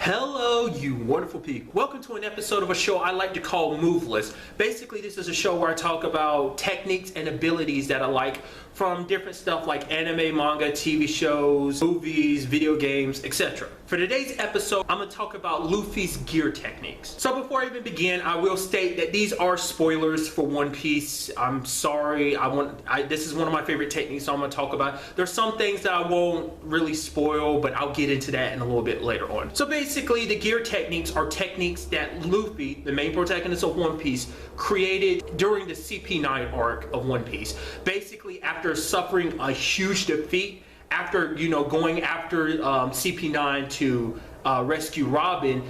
Hello, you wonderful people. Welcome to an episode of a show I like to call Moveless. Basically, this is a show where I talk about techniques and abilities that I like from different stuff like anime, manga, TV shows, movies, video games, etc. For today's episode, I'm going to talk about Luffy's gear techniques. So before I even begin, I will state that these are spoilers for One Piece. I'm sorry. This is one of my favorite techniques, so I'm going to talk about. There's some things that I won't really spoil, but I'll get into that in a little bit later on. So basically, the gear techniques are techniques that Luffy, the main protagonist of One Piece, created during the CP9 arc of One Piece. Basically, after suffering a huge defeat, after going after CP9 to rescue Robin,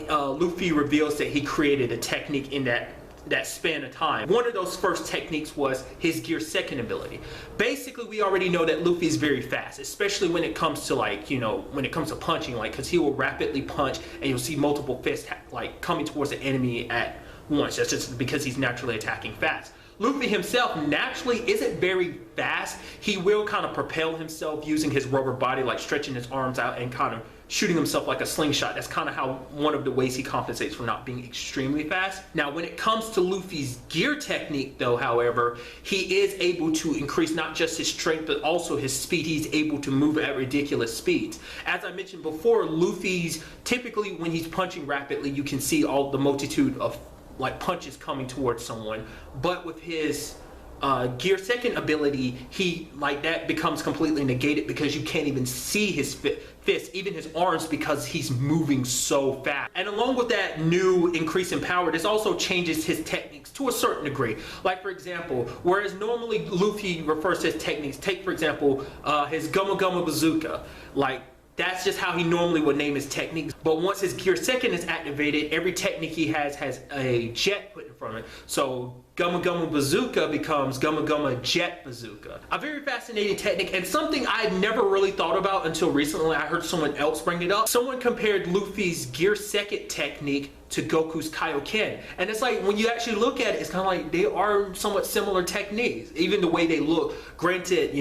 Luffy reveals that he created a technique in that span of time. One of those first techniques was his gear second ability. Basically, we already know that Luffy is very fast, especially when it comes to when it comes to punching, because he will rapidly punch and you'll see multiple fists coming towards the enemy at once. That's just because he's naturally attacking fast. Luffy himself naturally isn't very fast. He will kind of propel himself using his rubber body, like stretching his arms out and kind of shooting himself like a slingshot. That's kind of one of the ways he compensates for not being extremely fast. Now, when it comes to Luffy's gear technique though, however, he is able to increase not just his strength, but also his speed. He's able to move at ridiculous speeds. As I mentioned before, Luffy's typically when he's punching rapidly, you can see all the multitude of punches coming towards someone, but with his gear second ability, that becomes completely negated because you can't even see his fists, even his arms, because he's moving so fast. And along with that new increase in power, this also changes his techniques to a certain degree. Like, for example, whereas normally Luffy refers to his techniques, take for example his Gumma Gumma Bazooka, that's just how he normally would name his techniques. But once his gear second is activated, every technique he has a jet put in front of it. So Gumma Gumma Bazooka becomes Gumma Gumma Jet Bazooka. A very fascinating technique, and something I never really thought about until recently. I heard someone else bring it up. Someone compared Luffy's gear second technique to Goku's Kaioken. And it's like, when you actually look at it, it's kind of like they are somewhat similar techniques. Even the way they look. Granted,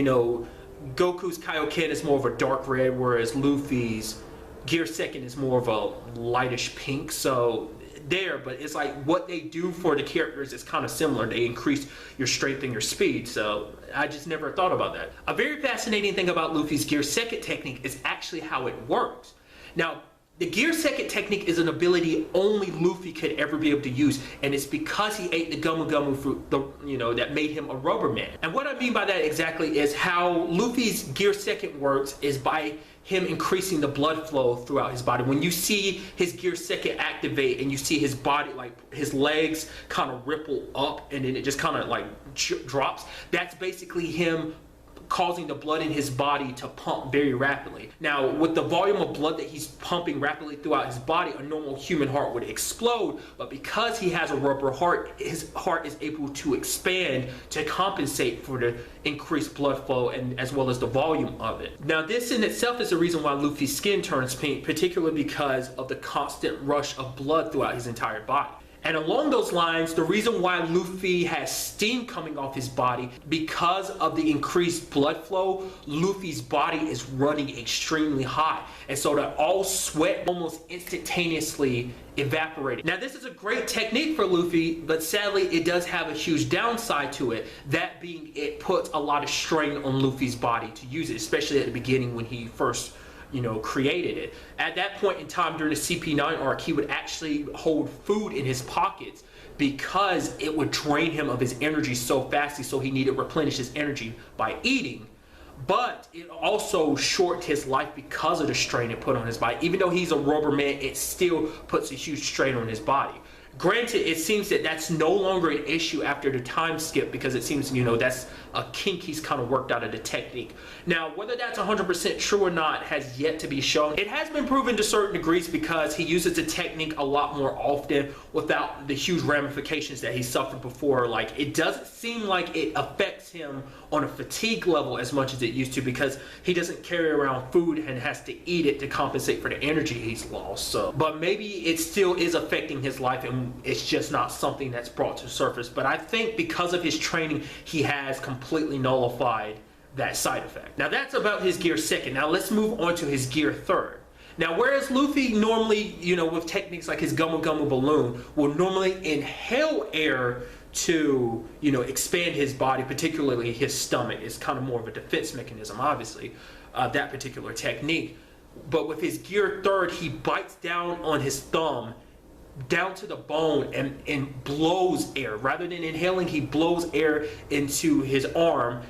Goku's Kaioken is more of a dark red, whereas Luffy's gear second is more of a lightish pink. So but it's like what they do for the characters is kind of similar. They increase your strength and your speed. So I just never thought about that. A very fascinating thing about Luffy's gear second technique is actually how it works. Now, the gear second technique is an ability only Luffy could ever be able to use, and it's because he ate the Gumma Gumma fruit, that made him a rubber man. And what I mean by that exactly is how Luffy's gear second works is by him increasing the blood flow throughout his body. When you see his gear second activate and you see his body, his legs kind of ripple up and then it just kind of drops, that's basically him causing the blood in his body to pump very rapidly. Now, with the volume of blood that he's pumping rapidly throughout his body, a normal human heart would explode, but because he has a rubber heart, his heart is able to expand to compensate for the increased blood flow and as well as the volume of it. Now, this in itself is the reason why Luffy's skin turns pink, particularly because of the constant rush of blood throughout his entire body. And along those lines, the reason why Luffy has steam coming off his body, because of the increased blood flow, Luffy's body is running extremely hot. And so that all sweat almost instantaneously evaporated. Now, this is a great technique for Luffy, but sadly it does have a huge downside to it. That being, it puts a lot of strain on Luffy's body to use it, especially at the beginning when he first created it. At that point in time during the CP9 arc, he would actually hold food in his pockets because it would drain him of his energy so fastly, so he needed to replenish his energy by eating. But it also shortened his life because of the strain it put on his body. Even though he's a rubber man, it still puts a huge strain on his body. Granted, it seems that that's no longer an issue after the time skip, because it seems, that's a kink he's kind of worked out of the technique. Now, whether that's 100% true or not has yet to be shown. It has been proven to certain degrees because he uses the technique a lot more often without the huge ramifications that he suffered before. It doesn't seem like it affects him on a fatigue level as much as it used to, because he doesn't carry around food and has to eat it to compensate for the energy he's lost. But maybe it still is affecting his life, and it's just not something that's brought to the surface. But I think because of his training, he has completely nullified that side effect. Now, that's about his gear second. Now let's move on to his gear third. Now, whereas Luffy normally, with techniques like his Gummo Gummo balloon, will normally inhale air to, expand his body, particularly his stomach. It's kind of more of a defense mechanism, obviously, that particular technique. But with his Gear Third, he bites down on his thumb down to the bone and blows air. Rather than inhaling, he blows air into his arm,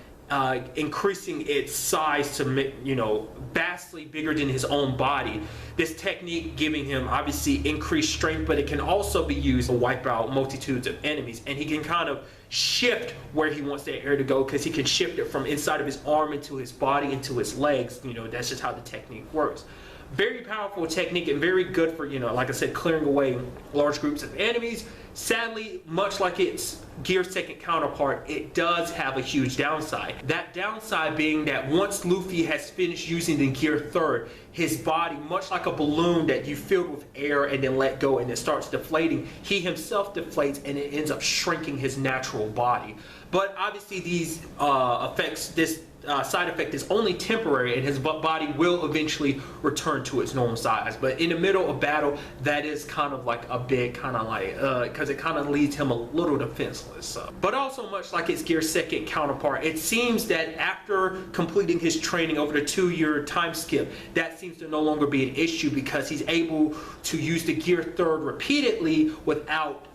increasing its size to vastly bigger than his own body. This technique giving him obviously increased strength, but it can also be used to wipe out multitudes of enemies, and he can kind of shift where he wants that air to go, because he can shift it from inside of his arm into his body, into his legs. That's just how the technique works. Very powerful technique and very good for, like I said, clearing away large groups of enemies. Sadly, much like its Gear Second counterpart, it does have a huge downside. That downside being that once Luffy has finished using the Gear Third, his body, much like a balloon that you filled with air and then let go and it starts deflating, he himself deflates and it ends up shrinking his natural body. But obviously these this side effect is only temporary, and his body will eventually return to its normal size. But in the middle of battle, that is kind of like a big because it kind of leaves him a little defenseless. But also, much like its Gear Second counterpart, it seems that after completing his training over the 2-year time skip, that seems to no longer be an issue, because he's able to use the Gear Third repeatedly without,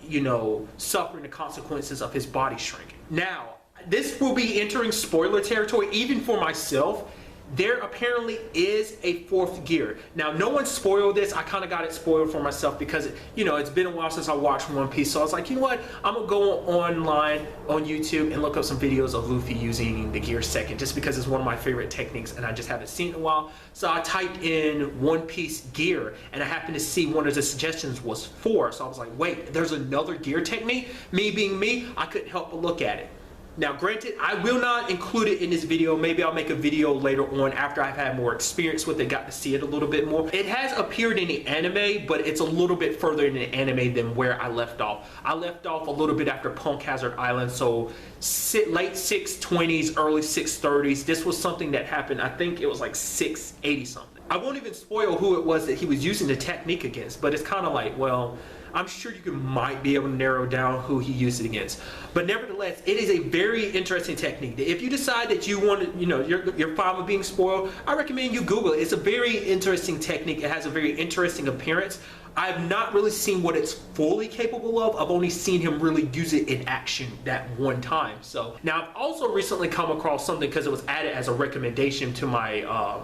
suffering the consequences of his body shrinking. Now, this will be entering spoiler territory even for myself. There apparently is a 4th gear. Now, no one spoiled this. I kind of got it spoiled for myself because, it's been a while since I watched One Piece. So I was like, you know what? I'm going to go online on YouTube and look up some videos of Luffy using the Gear Second, just because it's one of my favorite techniques and I just haven't seen it in a while. So I typed in One Piece gear and I happened to see one of the suggestions was 4. So I was like, wait, there's another gear technique? Me being me, I couldn't help but look at it. Now, granted, I will not include it in this video. Maybe I'll make a video later on after I've had more experience with it, got to see it a little bit more. It has appeared in the anime, but it's a little bit further in the anime than where I left off. I left off a little bit after Punk Hazard Island, so late 620s, early 630s. This was something that happened, I think it was like 680 something. I won't even spoil who it was that he was using the technique against, but it's kind of like, well, I'm sure you might be able to narrow down who he used it against. But nevertheless, it is a very interesting technique. If you decide that you want to, you're fine with being spoiled, I recommend you Google it. It's a very interesting technique. It has a very interesting appearance. I've not really seen what it's fully capable of. I've only seen him really use it in action that one time. So now I've also recently come across something, because it was added as a recommendation to my,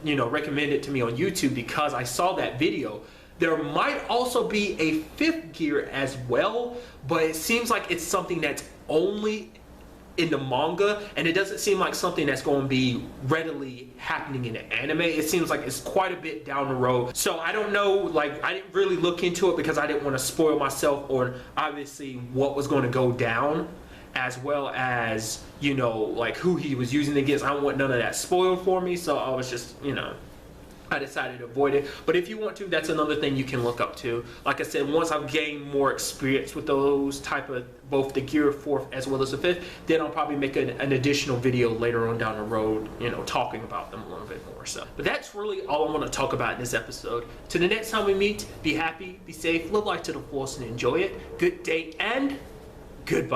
recommended to me on YouTube because I saw that video. There might also be a 5th gear as well, but it seems like it's something that's only in the manga, and it doesn't seem like something that's going to be readily happening in the anime. It seems like it's quite a bit down the road. So I don't know, I didn't really look into it because I didn't want to spoil myself or obviously what was going to go down, as well as, who he was using against. I don't want none of that spoiled for me, so I was just, I decided to avoid it. But if you want to, that's another thing you can look up to. Like I said, once I've gained more experience with those type of, both the Gear 4th as well as the 5th, then I'll probably make an additional video later on down the road, talking about them a little bit more. So, but that's really all I want to talk about in this episode. To the next time we meet, be happy, be safe, live life to the fullest, and enjoy it. Good day and goodbye.